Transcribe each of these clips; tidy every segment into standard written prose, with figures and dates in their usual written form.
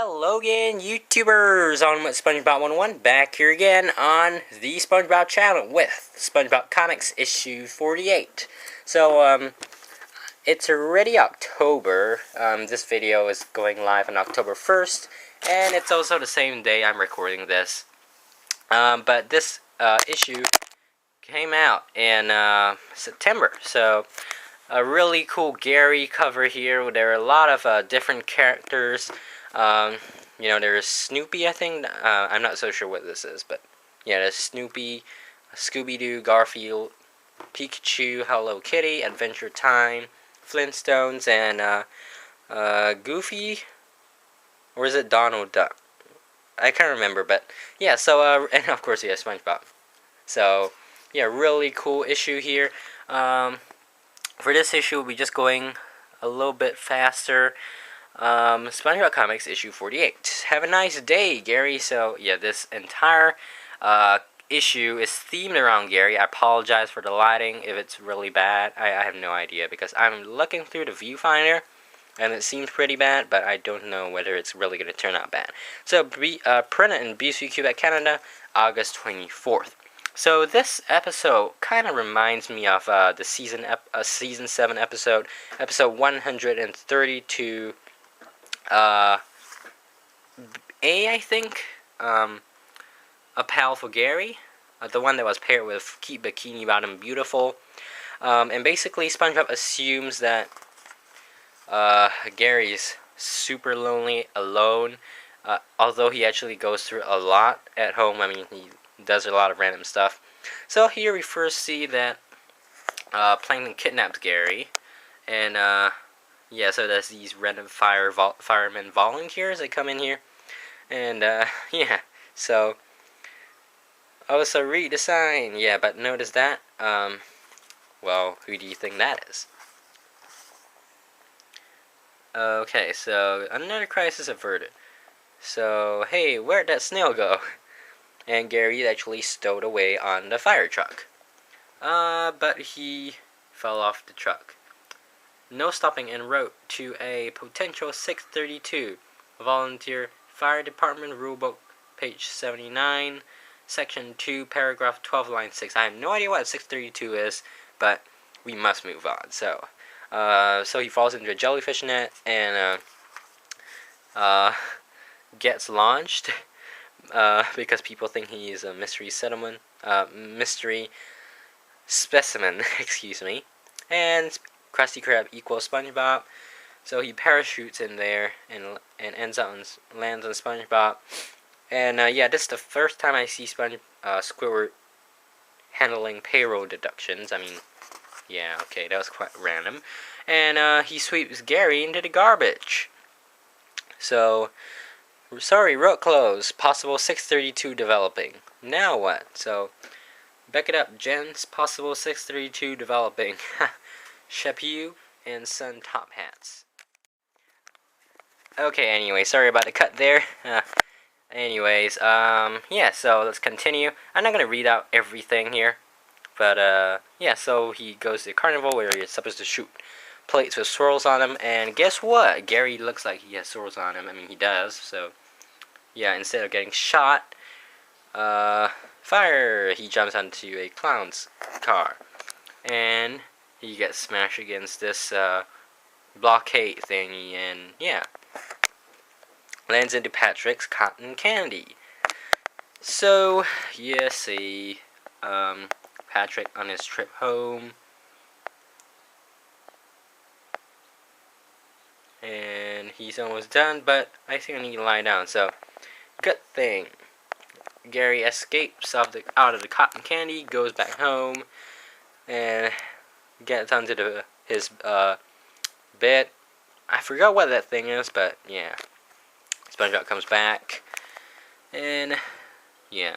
Hello again, YouTubers! On with SpongeBob 101, back here again on the SpongeBob channel with SpongeBob Comics issue 48. So, it's already October. This video is going live on October 1st, and it's also the same day I'm recording this. But this issue came out in September, so a really cool Gary cover here. There are a lot of different characters. You know, there's Snoopy, I think. I'm not so sure what this is, but yeah, there's Snoopy, Scooby-Doo, Garfield, Pikachu, Hello Kitty, Adventure Time, Flintstones, and Goofy, or is it Donald Duck? I can't remember, but yeah. So and of course, yeah, SpongeBob. So yeah, really cool issue here. For this issue, we'll be just going a little bit faster. SpongeBob Comics issue 48. Have a nice day, Gary. So yeah, this entire issue is themed around Gary. I apologize for the lighting if it's really bad. I have no idea because I'm looking through the viewfinder and it seems pretty bad, but I don't know whether it's really going to turn out bad. So printed in BC Quebec, Canada, August 24th. So this episode kind of reminds me of the season 7 episode 132. I think, A Pal for Gary, the one that was paired with Keep Bikini Bottom Beautiful, and basically SpongeBob assumes that Gary's super lonely, alone, although he actually goes through a lot at home. I mean, he does a lot of random stuff. So here we first see that Plankton kidnaps Gary, and yeah, so there's these random firemen volunteers that come in here. And, yeah, so, also read the sign. Yeah, but notice that, well, who do you think that is? Okay, so, another crisis averted. So, hey, where'd that snail go? And Gary actually stowed away on the fire truck. But he fell off the truck. No stopping en route to a potential 632. Volunteer Fire Department Rulebook, page 79, section 2, paragraph 12, line 6. I have no idea what 632 is, but we must move on. So, so he falls into a jellyfish net and gets launched because people think he's a mystery mystery specimen. Excuse me. And Krusty Krab equals SpongeBob, so he parachutes in there and lands on SpongeBob. And yeah, this is the first time I see Squidward handling payroll deductions. I mean, yeah, okay, that was quite random. And he sweeps Gary into the garbage. So, sorry, road closed. Possible 632 developing. Now what? So, back it up, gents. Possible 632 developing. Chapeau and sun top hats. Okay, anyway, sorry about the cut there. Anyways, yeah, so let's continue. I'm not gonna read out everything here, but, yeah, so he goes to the carnival where he's supposed to shoot plates with swirls on them, and guess what? Gary looks like he has swirls on him. I mean, he does, so, yeah, instead of getting shot, fire, he jumps onto a clown's car, and he gets smashed against this blockade thingy, and yeah, lands into Patrick's cotton candy. So yeah, see Patrick on his trip home, and he's almost done, but I think I need to lie down. So good thing Gary escapes out of the cotton candy, goes back home, and gets onto his bed. I forgot what that thing is, but yeah. SpongeBob comes back, and yeah.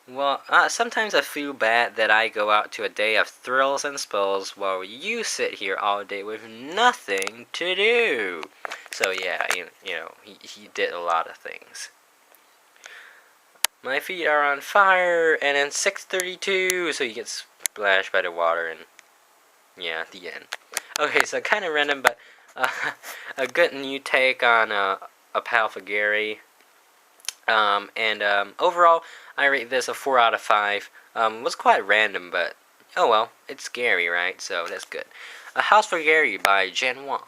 Well, sometimes I feel bad that I go out to a day of thrills and spills while you sit here all day with nothing to do. So yeah, you know, he did a lot of things. My feet are on fire, and then 632, so he gets splashed by the water, and yeah, the end. Okay, so kind of random, but a good new take on a pal for Gary. Overall, I rate this a 4 out of 5. Was quite random, but oh well, it's Gary, right? So that's good. A House for Gary by Jen Wong.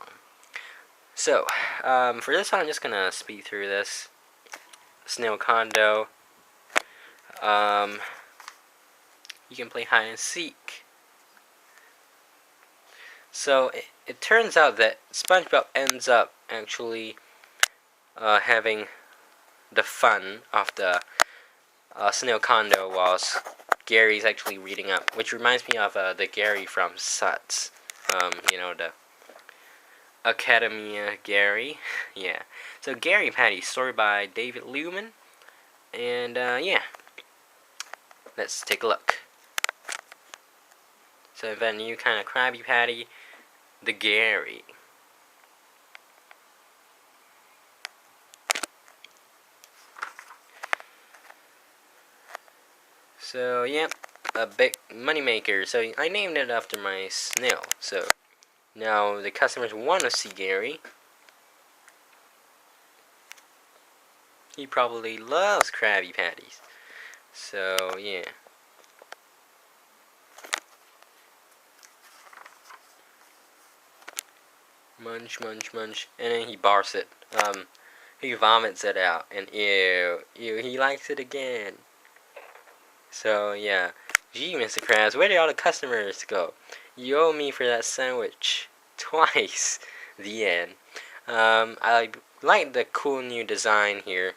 So, for this one, I'm just gonna speed through this. Snail Condo. You can play hide and seek. So it turns out that SpongeBob ends up actually having the fun of the Snail Condo whilst Gary's actually reading up, which reminds me of the Gary from Suts. You know, the Academia Gary. Yeah. So Gary Patty, story by David Luman. And yeah. Let's take a look. So invent a new kind of Krabby Patty, the Gary. So yeah, a big money maker. So I named it after my snail. So now the customers want to see Gary. He probably loves Krabby Patties. So yeah. Munch, munch, munch, and then he barfs it. He vomits it out, and ew, he likes it again. So yeah, gee, Mr. Krabs, where did all the customers go? You owe me for that sandwich twice. The end. I like the cool new design here,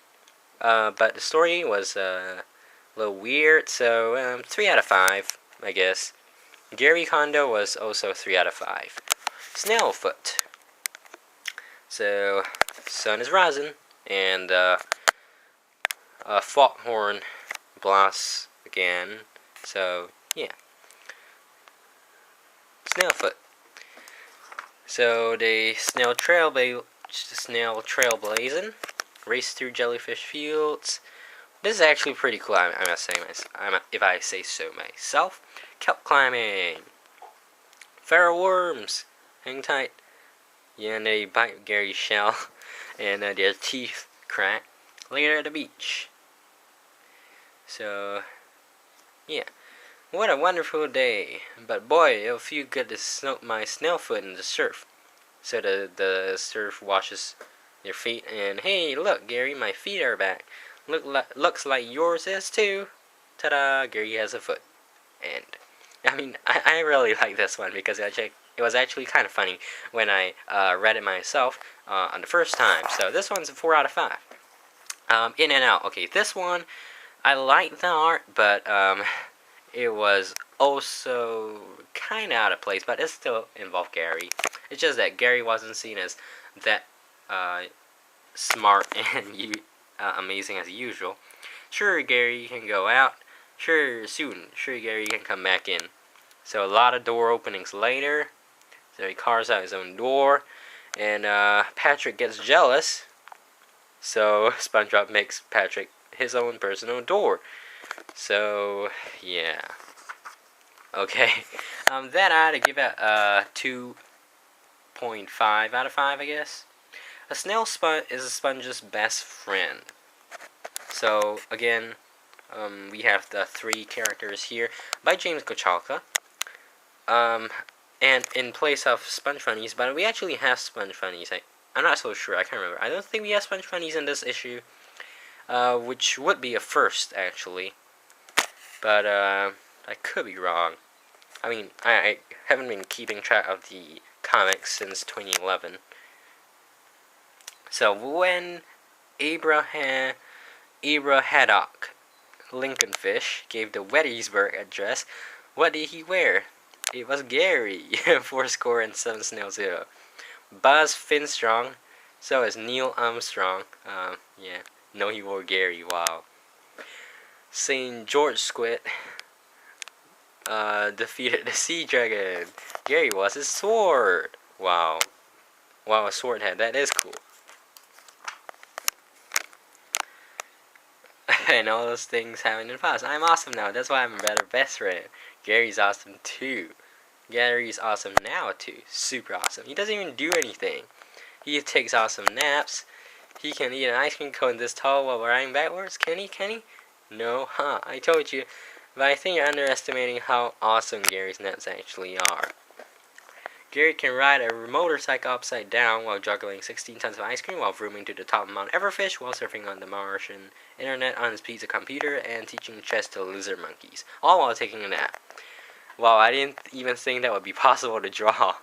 but the story was a little weird. So 3 out of 5, I guess. Gary Kondo was also 3 out of 5. Snail Foot. So, sun is rising, and foghorn blasts again. So, yeah. Snail Foot. So, the snail trailblazing, race through jellyfish fields. This is actually pretty cool. I must say, if I say so myself. Kelp climbing. Feral worms. Hang tight. Yeah, and they bite Gary's shell, and their teeth crack. Later at the beach. So, yeah. What a wonderful day. But boy, it'll feel good to soak my snail foot in the surf. So the surf washes your feet, and hey, look, Gary, my feet are back. Looks like yours is too. Ta-da, Gary has a foot. And, I mean, I really like this one because it was actually kind of funny when I read it myself on the first time. So this one's a 4 out of 5. In and out. Okay, this one, I like the art, but it was also kind of out of place, but it still involved Gary. It's just that Gary wasn't seen as that smart and amazing as usual. Sure, Gary can go out. Sure, soon. Sure, Gary can come back in. So a lot of door openings later. So he carves out his own door, and Patrick gets jealous. So SpongeBob makes Patrick his own personal door. So yeah. Okay. That I had to give it a 2.5 out of 5, I guess. A snail is a sponge's best friend. So again, we have the 3 characters here by James Kochalka. And in place of Sponge Funnies, but we actually have Sponge Funnies. I'm not so sure, I can't remember. I don't think we have Sponge Funnies in this issue, which would be a first, actually. But, I could be wrong. I mean, I haven't been keeping track of the comics since 2011. So, when Abraham Haddock Lincolnfish gave the Gettysburg Address, what did he wear? It was Gary, 407 Snail 0. Buzz Finstrong, so is Neil Armstrong. Yeah, no, he wore Gary, wow. St. George Squid defeated the Sea Dragon. Gary was his sword. Wow. Wow, a sword head, that is cool. And all those things happened in the past. I'm awesome now, that's why I'm a better best friend. Gary's awesome too. Gary's awesome now too. Super awesome. He doesn't even do anything. He takes awesome naps. He can eat an ice cream cone this tall while riding backwards? Can he? Can he? No? Huh, I told you. But I think you're underestimating how awesome Gary's nets actually are. Gary can ride a motorcycle upside down while juggling 16 tons of ice cream while vrooming to the top of Mount Everfish while surfing on the Martian internet on his pizza computer and teaching chess to lizard monkeys, all while taking a nap. Wow, I didn't even think that would be possible to draw.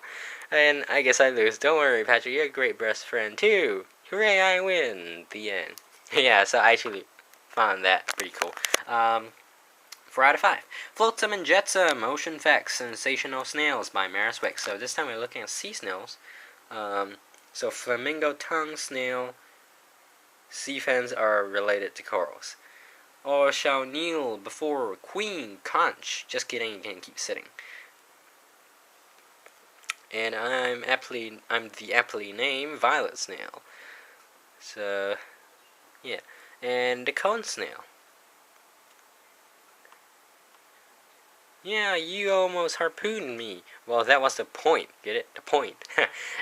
And I guess I lose. Don't worry, Patrick, you're a great best friend too. Hooray, I win. The end. Yeah, so I actually found that pretty cool. 4 out of 5. Flotsam and Jetsam, Ocean Facts, Sensational Snails by Maris Wick. So this time we're looking at sea snails. So flamingo tongue snail, sea fins are related to corals. Or shall kneel before queen conch. Just kidding, you can keep sitting. And I'm the aptly named violet snail. So yeah, and the cone snail. Yeah, you almost harpooned me. Well, that was the point. Get it? The point.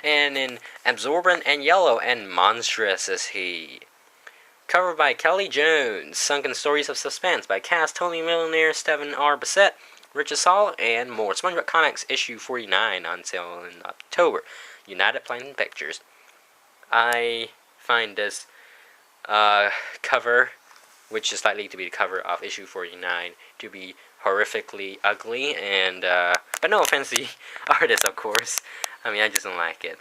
And in Absorbent and Yellow and Monstrous is he. Covered by Kelly Jones. Sunken Stories of Suspense by Cass, Tony Millionaire, Stephen R. Bissett, Richard Saul, and more. SpongeBob Comics issue 49 on sale in October. United Planet Pictures. I find this cover, which is likely to be the cover of issue 49, to be horrifically ugly, and but no offense to the artist, of course. I mean, I just don't like it.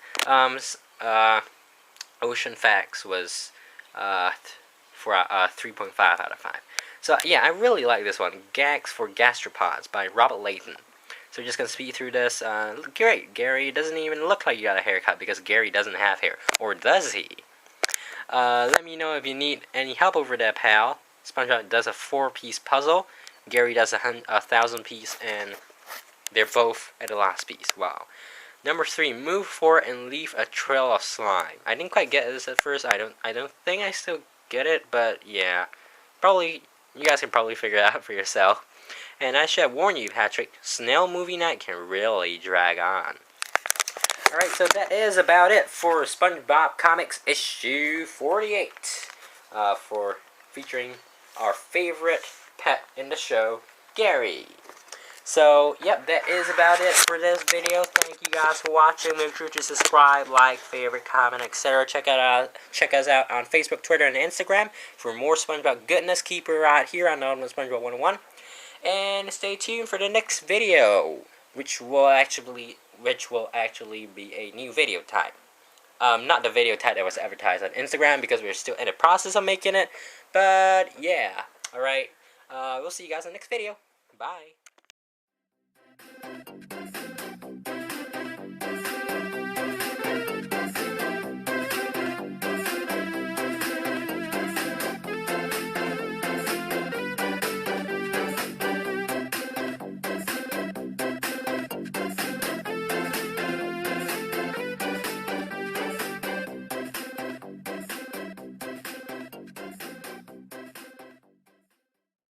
Ocean Facts was for 3.5 out of 5. So yeah, I really like this one. Gags for Gastropods by Robert Layton. So we're just gonna speed through this. Great, Gary doesn't even look like you got a haircut because Gary doesn't have hair, or does he? Let me know if you need any help over there, pal. SpongeBob does a 4-piece puzzle. Gary does a 1,000-piece, and they're both at the last piece. Wow. Number 3, move forward and leave a trail of slime. I didn't quite get this at first. I don't think I still get it, but yeah, probably you guys can probably figure it out for yourself. And I should warn you, Patrick, Snail Movie Night can really drag on. Alright, so that is about it for SpongeBob Comics issue 48. For featuring our favorite pet in the show, Gary. So, yep, that is about it for this video. Thank you guys for watching. Make sure to subscribe, like, favorite, comment, etc. Check us out on Facebook, Twitter, and Instagram for more SpongeBob goodness. Keep it right here on SpongeBob 101. And stay tuned for the next video, which will actually be a new video type. Not the video type that was advertised on Instagram because we're still in the process of making it. But yeah, alright. We'll see you guys in the next video. Bye.